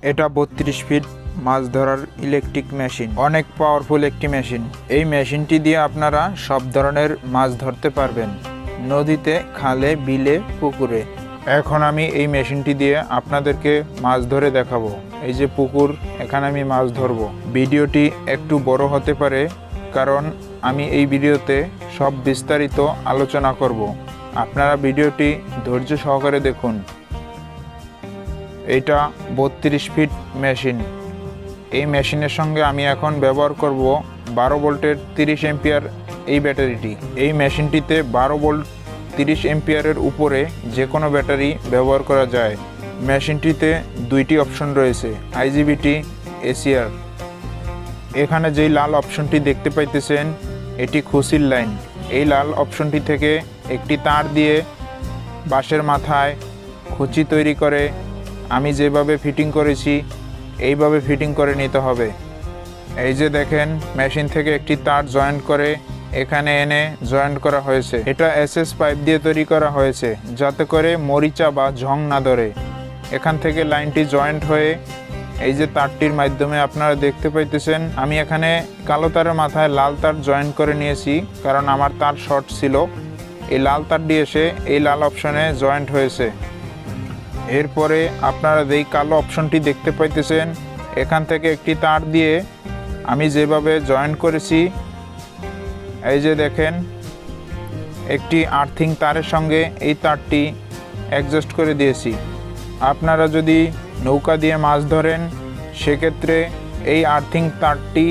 এটা 32 ফিট মাছ ধরার electric machine, অনেক পাওয়ারফুল একটি মেশিন। এই মেশিনটি দিয়ে আপনারা সব ধরনের মাছ ধরতে পারবেন, নদীতে, খালে, বিলে, পুকুরে। এখন আমি এই মেশিনটি দিয়ে আপনাদেরকে মাছ ধরে দেখাবো। এই যে পুকুর, এখানে আমি মাছ ধরবো। ভিডিওটি একটু বড় হতে পারে, কারণ আমি এই ভিডিওতে সব বিস্তারিত আলোচনা করব। আপনারা ভিডিওটি ধৈর্য সহকারে দেখুন। এটা 32 ফিট মেশিন। এই মেশিনের সঙ্গে আমি এখন ব্যবহার করব 12 ভোল্টের 30 এম্পিয়ার এই ব্যাটারিটি। এই মেশিনটিতে 12 ভোল্ট 30 এম্পিয়ারের উপরে যে কোনো ব্যাটারি ব্যবহার করা যায়। মেশিনটিতে দুইটি অপশন রয়েছে, আইজিবিটি, এসিআর। এখানে যেই লাল অপশনটি দেখতে পাইতেছেন, এটি খুশির লাইন। এই লাল অপশনটি থেকে একটি তার দিয়ে বাঁশের মাথায় খুচি তৈরি করে আমি যেভাবে ফিটিং করেছি এইভাবে ফিটিং করে নিতে হবে। এই যে দেখেন, মেশিন থেকে একটি তার জয়েন্ট করে এখানে এনে জয়েন্ট করা হয়েছে। এটা এসএস পাইপ দিয়ে তৈরি করা হয়েছে, যাতে করে মরিচা বা ঝং না ধরে। এখান থেকে লাইনটি জয়েন্ট হয়ে এই যে তারটির মাধ্যমে আপনারা দেখতে পাইতেছেন, আমি এখানে কালো তারের মাথায় লাল তার জয়েন্ট করে নিয়েছি, কারণ আমার তার শর্ট ছিল। এই লাল তারটি এসে এই লাল অপশনে জয়েন্ট হয়েছে। এরপরে আপনারা যেই কালো অপশনটি দেখতে পাইতেছেন, এখান থেকে একটি তার দিয়ে আমি যেভাবে জয়েন্ট করেছি, এই যে দেখেন, একটি আর্থিং তারের সঙ্গে এই তারটি অ্যাডজাস্ট করে দিয়েছি। আপনারা যদি নৌকা দিয়ে মাছ ধরেন, সেক্ষেত্রে এই আর্থিং তারটি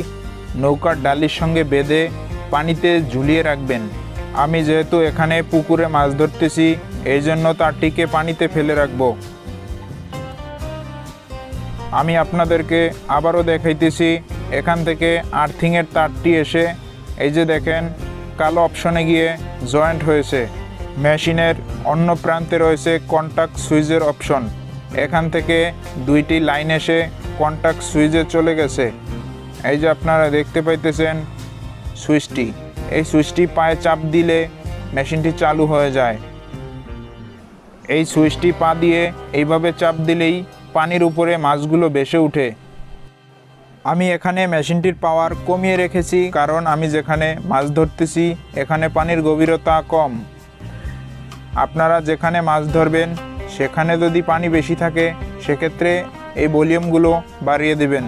নৌকার ডালির সঙ্গে বেঁধে পানিতে ঝুলিয়ে রাখবেন। আমি যেহেতু এখানে পুকুরে মাছ ধরতেছি, এই জন্য তারটিকে পানিতে ফেলে রাখবো। আমি আপনাদেরকে আবারও দেখাইতেছি, এখান থেকে আর্থিংয়ের তারটি এসে এই যে দেখেন কালো অপশনে গিয়ে জয়েন্ট হয়েছে। মেশিনের অন্য প্রান্তে রয়েছে কন্টাক্ট সুইচের অপশন। এখান থেকে দুইটি লাইন এসে কন্টাক্ট সুইচে চলে গেছে। এই যে আপনারা দেখতে পাইতেছেন সুইচটি, এই সুইচটি পায়ে চাপ দিলে মেশিনটি চালু হয়ে যায়। এই সুইচটি পা দিয়ে এইভাবে চাপ দিলেই পানির উপরে মাছগুলো ভেসে ওঠে। আমি এখানে মেশিনটির পাওয়ার কমিয়ে রেখেছি, কারণ আমি যেখানে মাছ ধরতেছি এখানে পানির গভীরতা কম। আপনারা যেখানে মাছ ধরবেন সেখানে যদি পানি বেশি থাকে, সেক্ষেত্রে এই ভলিউমগুলো বাড়িয়ে দেবেন।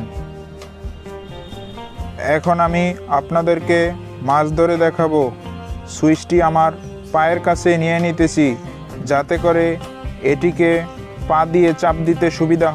এখন আমি আপনাদেরকে মাছ ধরে দেখাবো। সুইচটি আমার পায়ের কাছে নিয়ে নিতেছি, যাতে করে এটিকে পা দিয়ে চাপ দিতে সুবিধা হয়।